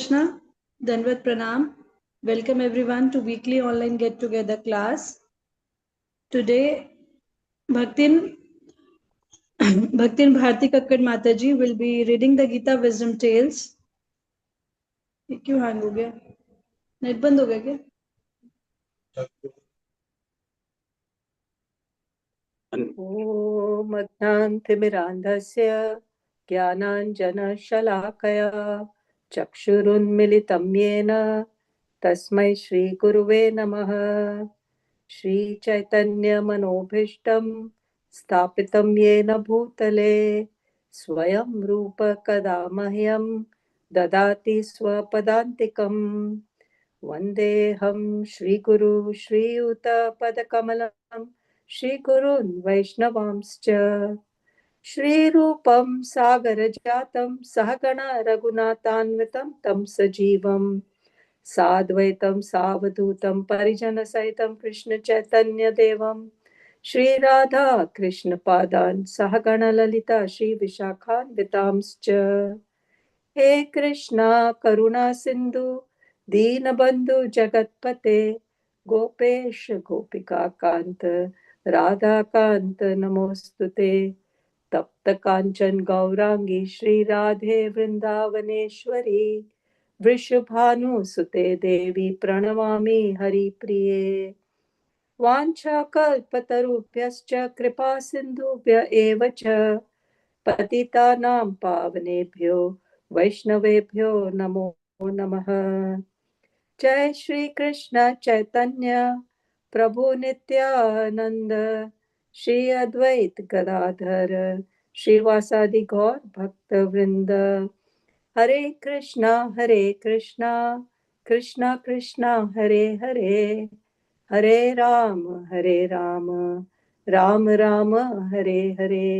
Krishna, Danvat Pranam. Welcome everyone to weekly online get together class. Today, Bhaktin Bharati Kakkad Mataji will be reading the Gita Wisdom Tales. ये क्यों hang हो गया? Net बंद हो गया क्या? ॐ अज्ञानतिमिरान्धस्य ज्ञानाञ्जनशलाकया चक्षुरुन्मिलितं येन तस्मै श्रीगुरुवे नमः। श्रीचैतन्यमनोभीष्टं स्थापितं येन भूतले स्वयं रूप कदा मह्यं ददाति स्वपदान्तिकम्। वन्देऽहं श्रीगुरु श्रीयुतपदकमलं श्रीगुरून् वैष्णवांश्च। श्रीरूपं सागरजातं सहगण रघुनाथान्वितं तं सजीवं साद्वैतं सावधूतं परिजनसहितं कृष्णचैतन्यदेवं श्रीराधा कृष्णपादान् सहगण ललिता श्रीविशाखान्वितांश्च। हे कृष्णा करुणा सिन्धु दीनबन्धु जगत्पते गोपेश गोपिका कांत राधा कांत नमोस्तुते। तप्त कांचन गौरांगी श्री राधे वृंदावनेश्वरी वृषभानुसुते देवी प्रणमामि हरिप्रिये। वाञ्छाकल्पतरुभ्यश्च कृपा सिन्धुभ्य एव च पतितानां पावनेभ्यो वैष्णवेभ्यो नमो नमः। जय श्री कृष्ण चैतन्य प्रभु नित्यानंद श्री अद्वैत गदाधर श्रीवासादि गौर भक्त वृंद। हरे कृष्णा कृष्णा कृष्णा हरे हरे, हरे राम राम राम हरे हरे।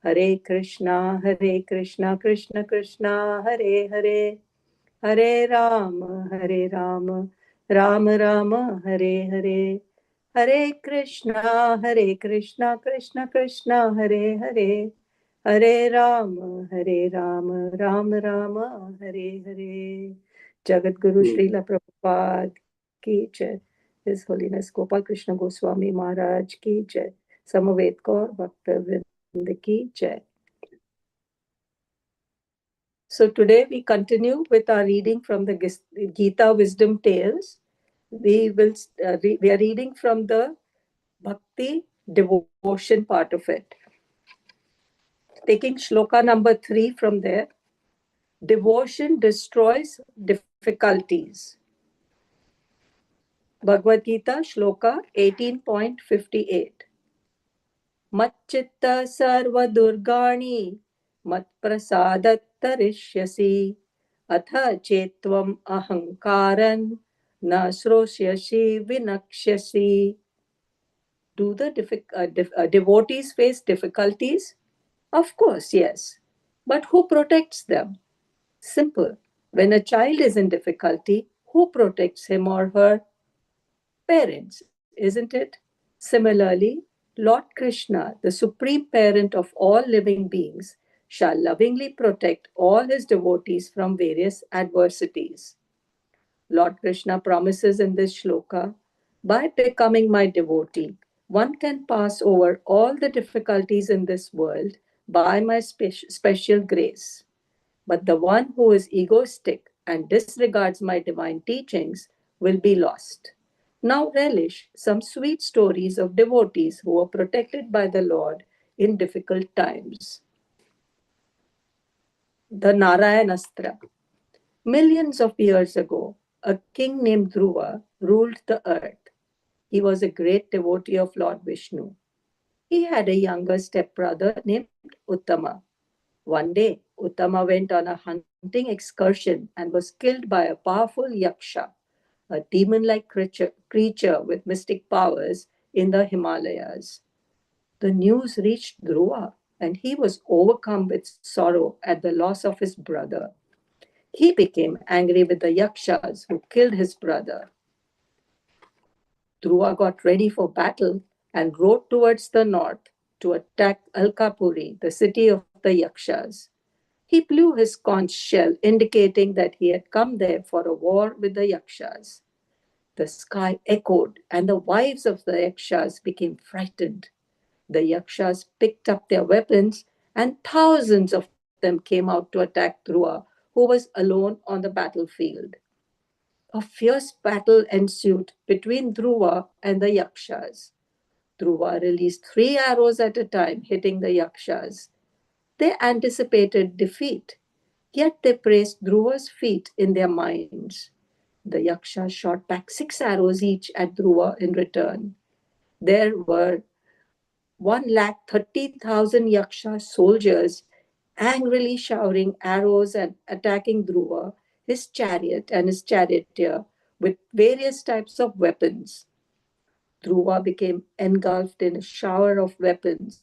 हरे कृष्णा कृष्णा कृष्णा हरे हरे, हरे राम राम राम हरे हरे। हरे कृष्णा कृष्णा कृष्णा हरे हरे, हरे राम राम राम हरे हरे। जगत गुरु श्रील प्रभुपाद की जय। His Holiness Gopal Krishna Goswami Maharaj की जय। समवेत गौर भक्त वृंद की जय। So today we continue with our reading from the Gita Wisdom Tales. We are reading from the Bhakti devotion part of it. Taking shloka number 3 from there. Devotion destroys difficulties. Bhagavad Gita shloka 18.58. Matchitta sarva durgani matprasadat tarishyasi atha chetvam ahankaran na srosyashi vinakshasi. Do the devotees face difficulties? Of course, yes. But who protects them? Simple. When a child is in difficulty, who protects him or her? Parents, isn't it? Similarly, Lord Krishna, the supreme parent of all living beings, shall lovingly protect all his devotees from various adversities. Lord Krishna promises in this shloka, by becoming my devotee, one can pass over all the difficulties in this world by my special grace. But the one who is egoistic and disregards my divine teachings will be lost. Now relish some sweet stories of devotees who were protected by the Lord in difficult times. The Narayanastra. Millions of years ago, a king named Dhruva ruled the earth. He was a great devotee of Lord Vishnu. He had a younger stepbrother named Uttama. One day, Uttama went on a hunting excursion and was killed by a powerful yaksha, a demon-like creature with mystic powers in the Himalayas. The news reached Dhruva, and he was overcome with sorrow at the loss of his brother. He became angry with the yakshas who killed his brother. Dhruva got ready for battle and rode towards the north to attack Alkapuri, the city of the yakshas. He blew his conch shell, indicating that he had come there for a war with the Yakshas. The sky echoed, and the wives of the Yakshas became frightened. The Yakshas picked up their weapons, and thousands of them came out to attack Dhruva, who was alone on the battlefield. A fierce battle ensued between Dhruva and the Yakshas. Dhruva released 3 arrows at a time, hitting the Yakshas. They anticipated defeat, yet they praised Dhruva's feat in their minds. The Yakshas shot back 6 arrows each at Dhruva in return. There were 130,000 Yaksha soldiers angrily showering arrows and attacking Dhruva, his chariot, and his charioteer with various types of weapons. Dhruva became engulfed in a shower of weapons,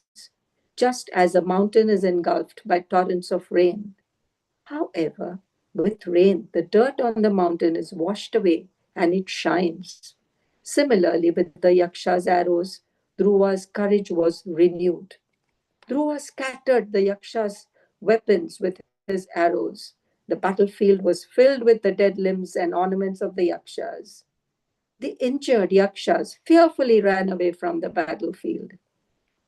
just as a mountain is engulfed by torrents of rain. However, with rain, the dirt on the mountain is washed away and it shines. Similarly, with the Yaksha's arrows, Dhruva's courage was renewed. Dhruva scattered the Yaksha's weapons with his arrows. The battlefield was filled with the dead limbs and ornaments of the Yakshas. The injured Yakshas fearfully ran away from the battlefield.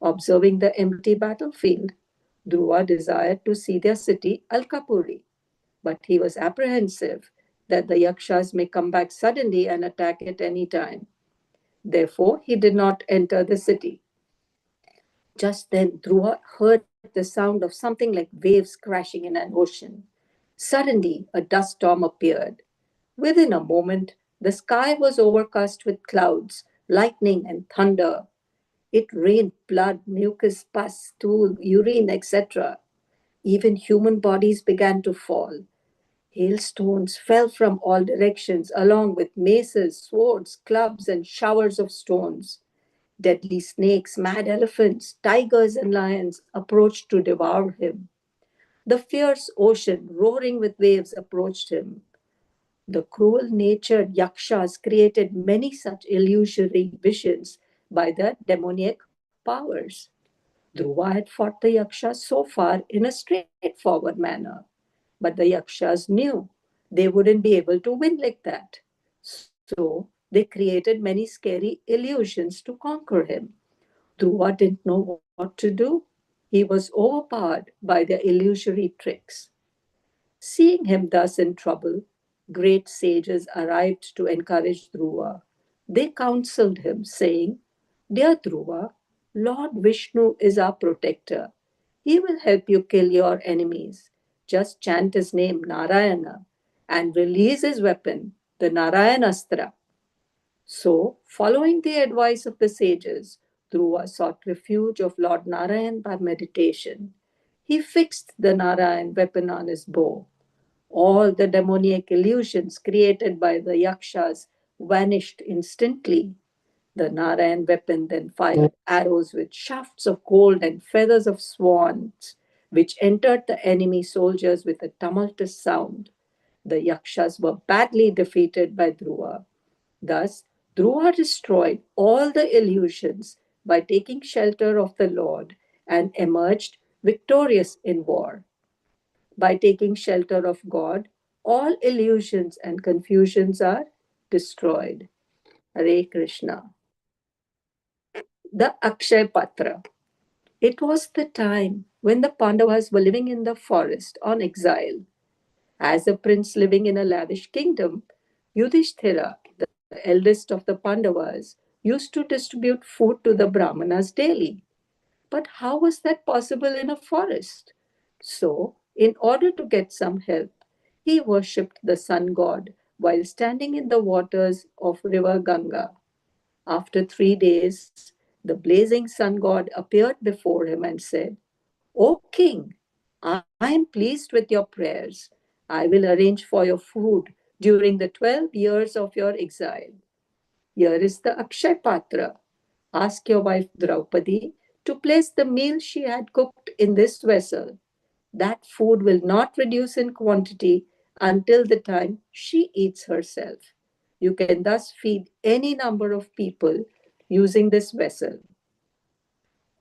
Observing the empty battlefield, Dhruva desired to see their city, Alkapuri, but he was apprehensive that the Yakshas may come back suddenly and attack at any time. Therefore, he did not enter the city. Just then, Dhruva heard the sound of something like waves crashing in an ocean. Suddenly, a dust storm appeared. Within a moment, the sky was overcast with clouds, lightning, and thunder. It rained blood, mucus, pus, stool, urine, etc. Even human bodies began to fall. Hailstones fell from all directions, along with maces, swords, clubs, and showers of stones. Deadly snakes, mad elephants, tigers, and lions approached to devour him. The fierce ocean, roaring with waves, approached him. The cruel natured yakshas created many such illusory visions by their demoniac powers. Dhruva had fought the yakshas so far in a straightforward manner, but the yakshas knew they wouldn't be able to win like that. So they created many scary illusions to conquer him. Dhruva didn't know what to do. He was overpowered by their illusory tricks. Seeing him thus in trouble, great sages arrived to encourage Dhruva. They counseled him, saying, "Dear Dhruva, Lord Vishnu is our protector. He will help you kill your enemies. Just chant his name, Narayana, and release his weapon, the Narayanastra." So, following the advice of the sages, Dhruva sought refuge of Lord Narayan by meditation. He fixed the Narayan weapon on his bow. All the demoniac illusions created by the yakshas vanished instantly. The Narayan weapon then fired arrows with shafts of gold and feathers of swans, which entered the enemy soldiers with a tumultuous sound. The yakshas were badly defeated by Dhruva. Thus, Dhruva destroyed all the illusions by taking shelter of the Lord and emerged victorious in war. By taking shelter of God, all illusions and confusions are destroyed. Hare Krishna. The Akshay Patra. It was the time when the Pandavas were living in the forest on exile. As a prince living in a lavish kingdom, Yudhishthira, the eldest of the Pandavas, used to distribute food to the Brahmanas daily. But how was that possible in a forest? So, in order to get some help, he worshipped the sun god while standing in the waters of river Ganga. After 3 days, the blazing sun god appeared before him and said, "O king, I am pleased with your prayers. I will arrange for your food during the 12 years of your exile. Here is the Akshay Patra. Ask your wife Draupadi to place the meal she had cooked in this vessel. That food will not reduce in quantity until the time she eats herself. You can thus feed any number of people using this vessel."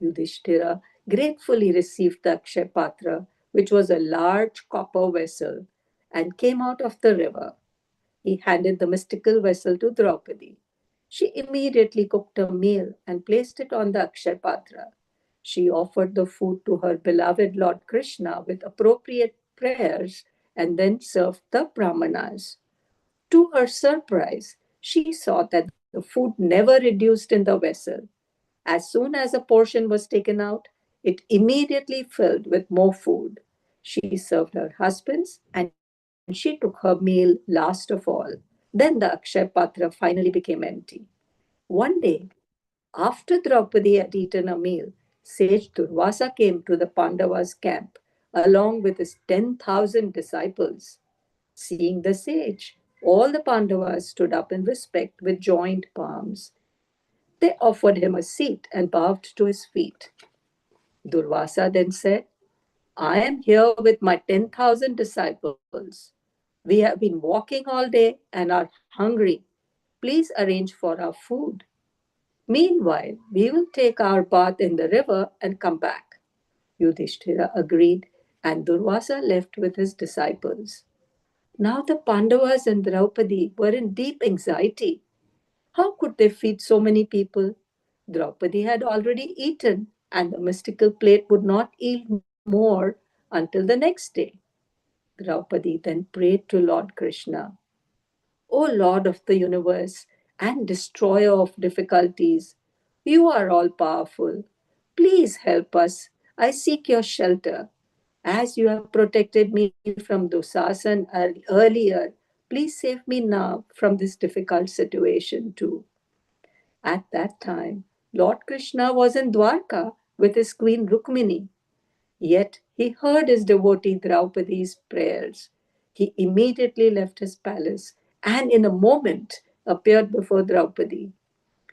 Yudhishthira gratefully received the Akshay Patra which was a large copper vessel, and came out of the river. He handed the mystical vessel to Draupadi. She immediately cooked a meal and placed it on the Akshay Patra. She offered the food to her beloved Lord Krishna with appropriate prayers and then served the brahmanas. To her surprise, she saw that the food never reduced in the vessel. As soon as a portion was taken out, it immediately filled with more food. She served her husbands and she took her meal last of all. Then the Akshay Patra finally became empty. One day, after Draupadi had eaten a meal, sage Durvasa came to the Pandavas' camp along with his 10,000 disciples. Seeing the sage, all the Pandavas stood up in respect with joined palms. They offered him a seat and bowed to his feet. Durvasa then said, I am here with my 10,000 disciples. We have been walking all day and are hungry. Please arrange for our food. Meanwhile, we will take our bath in the river and come back. Yudhishthira agreed, and Durvasa left with his disciples. Now the Pandavas and Draupadi were in deep anxiety. How could they feed so many people? Draupadi had already eaten, and the mystical plate would not yield more until the next day. Draupadi then prayed to Lord Krishna, O Lord of the universe and destroyer of difficulties, you are all powerful. Please help us. I seek your shelter. As you have protected me from Dusasan earlier, please save me now from this difficult situation too. At that time, Lord Krishna was in Dwarka with his queen Rukmini. Yet he heard his devotee Draupadi's prayers. He immediately left his palace and in a moment appeared before Draupadi.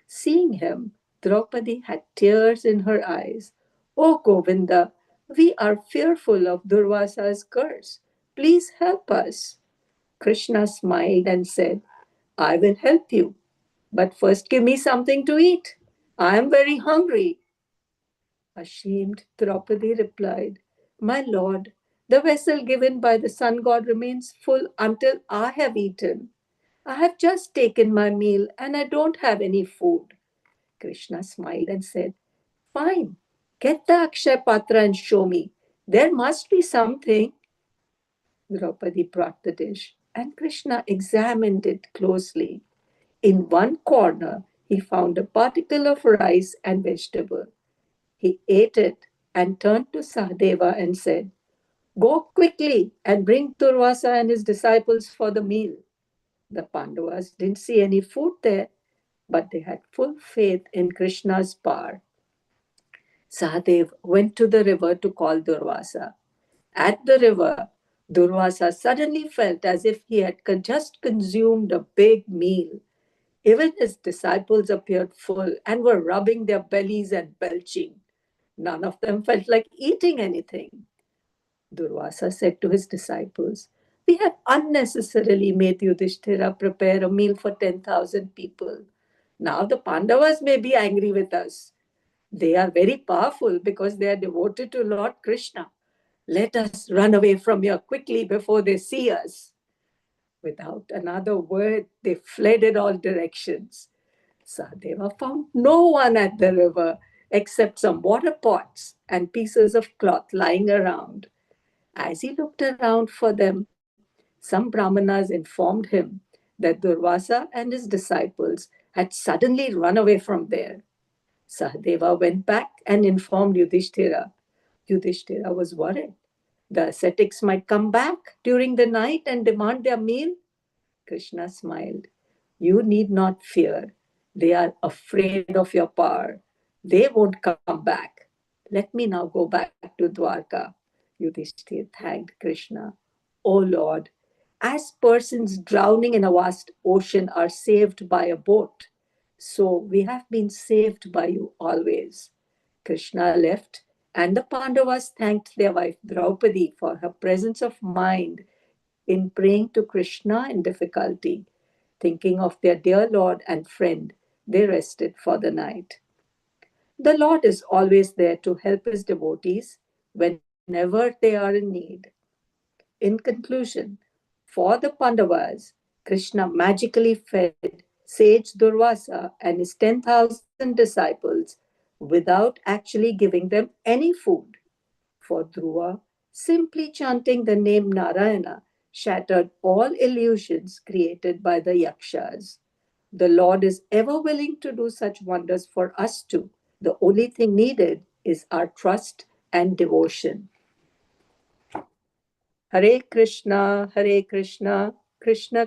Seeing him, Draupadi had tears in her eyes. O Govinda, we are fearful of Durvasa's curse. Please help us. Krishna smiled and said, I will help you, but first give me something to eat. I am very hungry. Ashamed, Draupadi replied, My lord, the vessel given by the sun god remains full until I have eaten. I have just taken my meal and I don't have any food. Krishna smiled and said, Fine, get the Akshay Patra and show me. There must be something. Draupadi brought the dish and Krishna examined it closely. In one corner, he found a particle of rice and vegetable. He ate it and turned to Sahadeva and said, Go quickly and bring Durvasa and his disciples for the meal. The Pandavas didn't see any food there, but they had full faith in Krishna's power. Sahadev went to the river to call Durvasa. At the river, Durvasa suddenly felt as if he had just consumed a big meal. Even his disciples appeared full and were rubbing their bellies and belching. None of them felt like eating anything. Durvasa said to his disciples, We have unnecessarily made Yudhishthira prepare a meal for 10,000 people. Now the Pandavas may be angry with us. They are very powerful because they are devoted to Lord Krishna. Let us run away from here quickly before they see us. Without another word, they fled in all directions. Sahadeva found no one at the river except some water pots and pieces of cloth lying around. As he looked around for them, some brahmanas informed him that Durvasa and his disciples had suddenly run away from there. Sahadeva went back and informed Yudhishthira. Yudhishthira was worried. The ascetics might come back during the night and demand their meal. Krishna smiled. You need not fear. They are afraid of your power. They won't come back. Let me now go back to Dwarka. Yudhishthir thanked Krishna. O Lord, as persons drowning in a vast ocean are saved by a boat, so we have been saved by you always. Krishna left, and the Pandavas thanked their wife Draupadi for her presence of mind in praying to Krishna in difficulty. Thinking of their dear Lord and friend, they rested for the night. The Lord is always there to help his devotees. When whenever they are in need. In conclusion, for the Pandavas, Krishna magically fed sage Durvasa and his 10,000 disciples without actually giving them any food. For Dhruva, simply chanting the name Narayana shattered all illusions created by the Yakshas. The Lord is ever willing to do such wonders for us too. The only thing needed is our trust and devotion. Hare Krishna, Krishna Krishna,